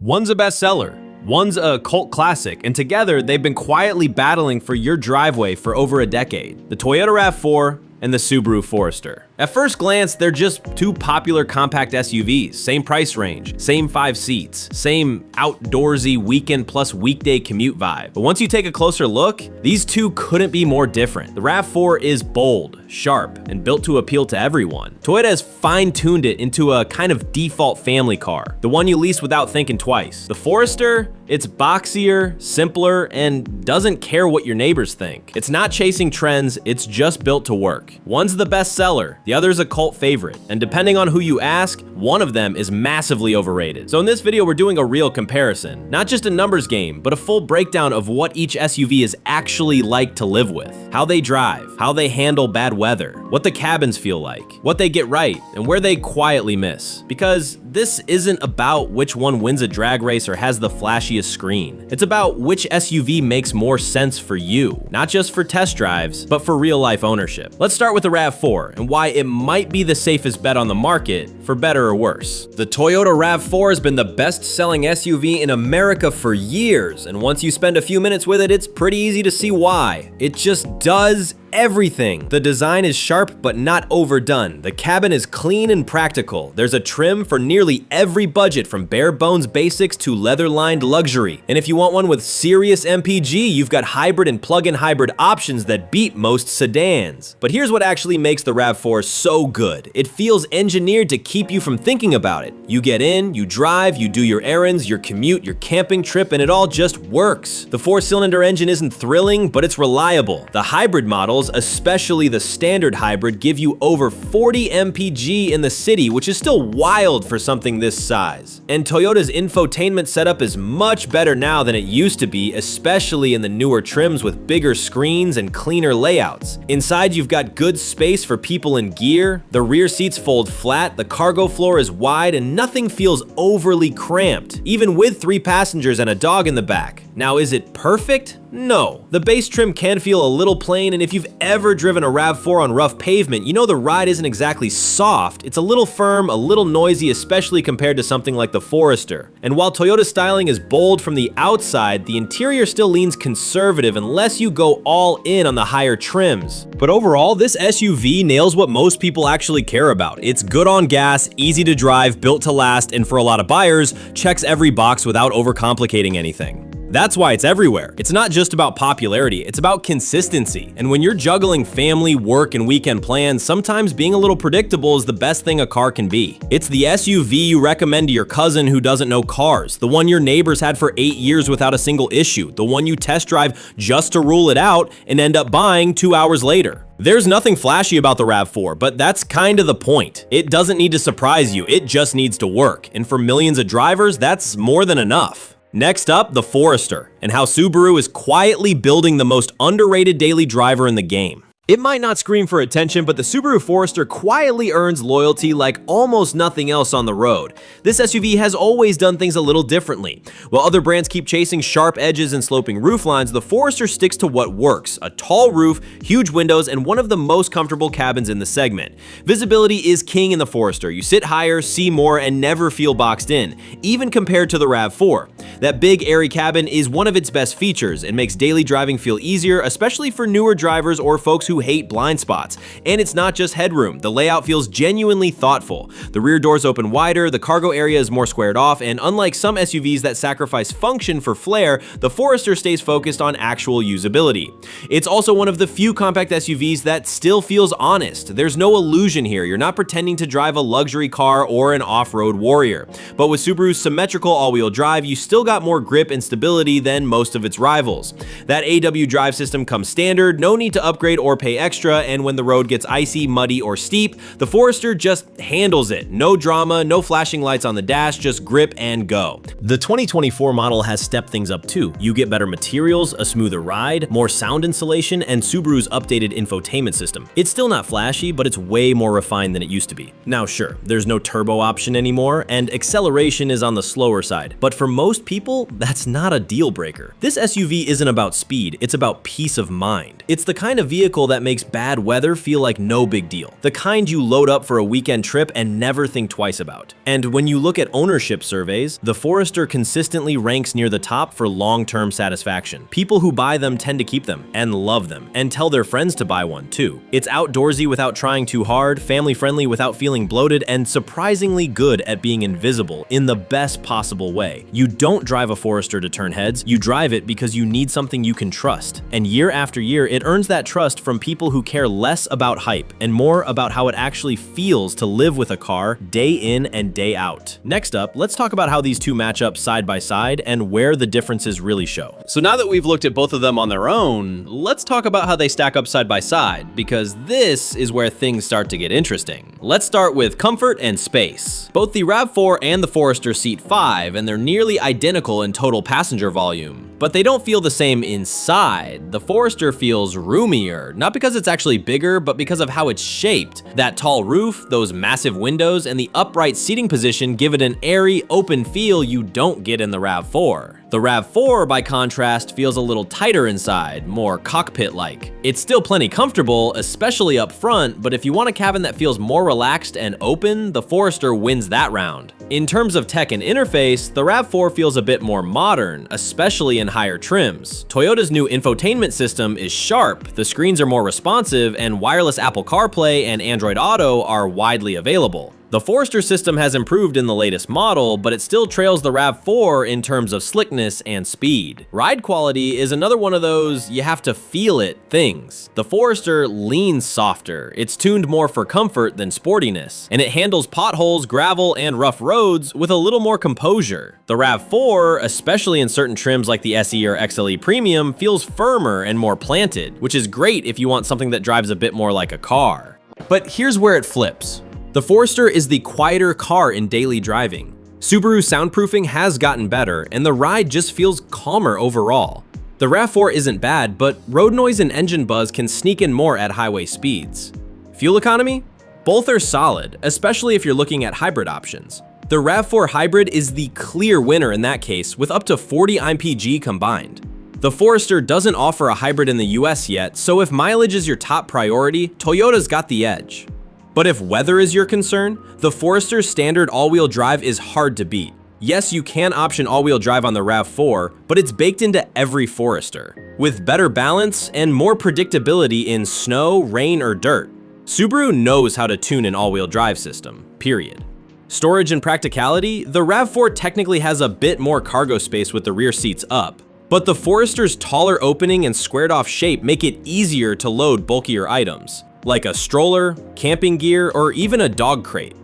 One's a bestseller, one's a cult classic, and together they've been quietly battling for your driveway for over a decade. The Toyota RAV4 and the Subaru Forester. At first glance, they're just two popular compact SUVs, same price range, same 5 seats, same outdoorsy weekend plus weekday commute vibe. But once you take a closer look, these two couldn't be more different. The RAV4 is bold, sharp, and built to appeal to everyone. Toyota has fine-tuned it into a kind of default family car, the one you lease without thinking twice. The Forester, it's boxier, simpler, and doesn't care what your neighbors think. It's not chasing trends, it's just built to work. One's the best seller, the other's a cult favorite, and depending on who you ask, one of them is massively overrated. So in this video, we're doing a real comparison, not just a numbers game, but a full breakdown of what each SUV is actually like to live with, how they drive, how they handle bad weather, what the cabins feel like, what they get right, and where they quietly miss. Because this isn't about which one wins a drag race or has the flashiest screen. It's about which SUV makes more sense for you, not just for test drives, but for real life ownership. Let's start with the RAV4 and why it might be the safest bet on the market, for better or worse. The Toyota RAV4 has been the best-selling SUV in America for years, and once you spend a few minutes with it, it's pretty easy to see why. It just does everything. The design is sharp but not overdone. The cabin is clean and practical. There's a trim for nearly every budget, from bare bones basics to leather-lined luxury. And if you want one with serious MPG, you've got hybrid and plug-in hybrid options that beat most sedans. But here's what actually makes the RAV4 so good. It feels engineered to keep you from thinking about it. You get in, you drive, you do your errands, your commute, your camping trip, and it all just works. The 4-cylinder engine isn't thrilling, but it's reliable. The hybrid models, especially the standard hybrid, give you over 40 mpg in the city, which is still wild for something this size. And Toyota's infotainment setup is much better now than it used to be, especially in the newer trims with bigger screens and cleaner layouts. Inside, you've got good space for people in gear, the rear seats fold flat, the cargo floor is wide, and nothing feels overly cramped, even with 3 passengers and a dog in the back. Now, is it perfect? No. The base trim can feel a little plain, and if you've ever driven a RAV4 on rough pavement, you know the ride isn't exactly soft. It's a little firm, a little noisy, especially compared to something like the Forester. And while Toyota's styling is bold from the outside, the interior still leans conservative unless you go all in on the higher trims. But overall, this SUV nails what most people actually care about. It's good on gas, easy to drive, built to last, and for a lot of buyers, checks every box without overcomplicating anything. That's why it's everywhere. It's not just about popularity, it's about consistency. And when you're juggling family, work, and weekend plans, sometimes being a little predictable is the best thing a car can be. It's the SUV you recommend to your cousin who doesn't know cars, the one your neighbors had for 8 years without a single issue, the one you test drive just to rule it out and end up buying 2 hours later. There's nothing flashy about the RAV4, but that's kind of the point. It doesn't need to surprise you, it just needs to work. And for millions of drivers, that's more than enough. Next up, the Forester, and how Subaru is quietly building the most underrated daily driver in the game. It might not scream for attention, but the Subaru Forester quietly earns loyalty like almost nothing else on the road. This SUV has always done things a little differently. While other brands keep chasing sharp edges and sloping rooflines, the Forester sticks to what works: a tall roof, huge windows, and one of the most comfortable cabins in the segment. Visibility is king in the Forester. You sit higher, see more, and never feel boxed in, even compared to the RAV4. That big, airy cabin is one of its best features. It makes daily driving feel easier, especially for newer drivers or folks who hate blind spots. And it's not just headroom. The layout feels genuinely thoughtful. The rear doors open wider, the cargo area is more squared off, and unlike some SUVs that sacrifice function for flair, the Forester stays focused on actual usability. It's also one of the few compact SUVs that still feels honest. There's no illusion here. You're not pretending to drive a luxury car or an off-road warrior. But with Subaru's symmetrical all-wheel drive, you still got more grip and stability than most of its rivals. That AW drive system comes standard, no need to upgrade or pay extra, and when the road gets icy, muddy, or steep, the Forester just handles it. No drama, no flashing lights on the dash, just grip and go. The 2024 model has stepped things up too. You get better materials, a smoother ride, more sound insulation, and Subaru's updated infotainment system. It's still not flashy, but it's way more refined than it used to be. Now sure, there's no turbo option anymore, and acceleration is on the slower side, but for most people, that's not a deal breaker. This SUV isn't about speed, it's about peace of mind. It's the kind of vehicle that that makes bad weather feel like no big deal. The kind you load up for a weekend trip and never think twice about. And when you look at ownership surveys, the Forester consistently ranks near the top for long-term satisfaction. People who buy them tend to keep them and love them and tell their friends to buy one too. It's outdoorsy without trying too hard, family-friendly without feeling bloated, and surprisingly good at being invisible in the best possible way. You don't drive a Forester to turn heads, you drive it because you need something you can trust. And year after year, it earns that trust from people who care less about hype and more about how it actually feels to live with a car day in and day out. Next up, let's talk about how these two match up side by side and where the differences really show. So now that we've looked at both of them on their own, let's talk about how they stack up side by side, because this is where things start to get interesting. Let's start with comfort and space. Both the RAV4 and the Forester seat 5, and they're nearly identical in total passenger volume, but they don't feel the same inside. The Forester feels roomier, not because it's actually bigger, but because of how it's shaped. That tall roof, those massive windows, and the upright seating position give it an airy, open feel you don't get in the RAV4. The RAV4, by contrast, feels a little tighter inside, more cockpit-like. It's still plenty comfortable, especially up front, but if you want a cabin that feels more relaxed and open, the Forester wins that round. In terms of tech and interface, the RAV4 feels a bit more modern, especially in higher trims. Toyota's new infotainment system is sharp, the screens are more responsive, and wireless Apple CarPlay and Android Auto are widely available. The Forester system has improved in the latest model, but it still trails the RAV4 in terms of slickness and speed. Ride quality is another one of those you have to feel it things. The Forester leans softer, it's tuned more for comfort than sportiness, and it handles potholes, gravel, and rough roads with a little more composure. The RAV4, especially in certain trims like the SE or XLE Premium, feels firmer and more planted, which is great if you want something that drives a bit more like a car. But here's where it flips. The Forester is the quieter car in daily driving. Subaru soundproofing has gotten better, and the ride just feels calmer overall. The RAV4 isn't bad, but road noise and engine buzz can sneak in more at highway speeds. Fuel economy? Both are solid, especially if you're looking at hybrid options. The RAV4 Hybrid is the clear winner in that case, with up to 40 mpg combined. The Forester doesn't offer a hybrid in the US yet, so if mileage is your top priority, Toyota's got the edge. But if weather is your concern, the Forester's standard all-wheel drive is hard to beat. Yes, you can option all-wheel drive on the RAV4, but it's baked into every Forester, with better balance and more predictability in snow, rain, or dirt. Subaru knows how to tune an all-wheel drive system, period. Storage and practicality, the RAV4 technically has a bit more cargo space with the rear seats up, but the Forester's taller opening and squared-off shape make it easier to load bulkier items, like a stroller, camping gear, or even a dog crate.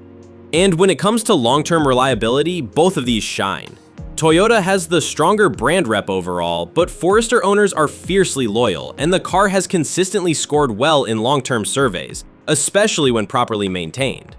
And when it comes to long-term reliability, both of these shine. Toyota has the stronger brand rep overall, but Forester owners are fiercely loyal, and the car has consistently scored well in long-term surveys, especially when properly maintained.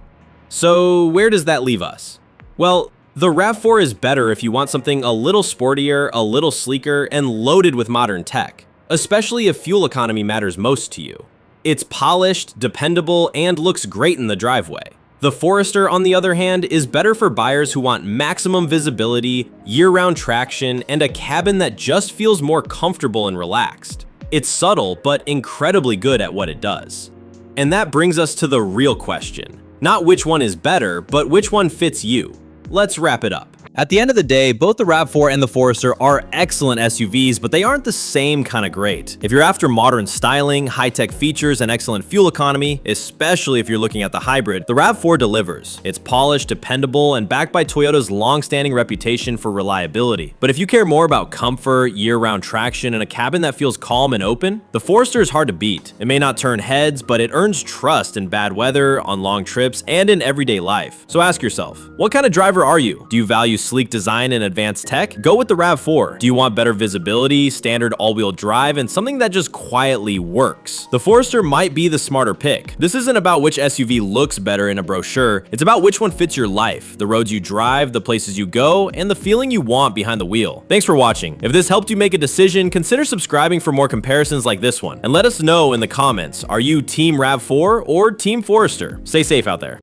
So where does that leave us? Well, the RAV4 is better if you want something a little sportier, a little sleeker, and loaded with modern tech, especially if fuel economy matters most to you. It's polished, dependable, and looks great in the driveway. The Forester, on the other hand, is better for buyers who want maximum visibility, year-round traction, and a cabin that just feels more comfortable and relaxed. It's subtle, but incredibly good at what it does. And that brings us to the real question. Not which one is better, but which one fits you. Let's wrap it up. At the end of the day, both the RAV4 and the Forester are excellent SUVs, but they aren't the same kind of great. If you're after modern styling, high-tech features, and excellent fuel economy, especially if you're looking at the hybrid, the RAV4 delivers. It's polished, dependable, and backed by Toyota's long-standing reputation for reliability. But if you care more about comfort, year-round traction, and a cabin that feels calm and open, the Forester is hard to beat. It may not turn heads, but it earns trust in bad weather, on long trips, and in everyday life. So ask yourself, what kind of driver are you? Do you value sleek design and advanced tech? Go with the RAV4. Do you want better visibility, standard all-wheel drive, and something that just quietly works? The Forester might be the smarter pick. This isn't about which SUV looks better in a brochure, it's about which one fits your life, the roads you drive, the places you go, and the feeling you want behind the wheel. Thanks for watching. If this helped you make a decision, consider subscribing for more comparisons like this one, and let us know in the comments, are you Team RAV4 or Team Forester? Stay safe out there.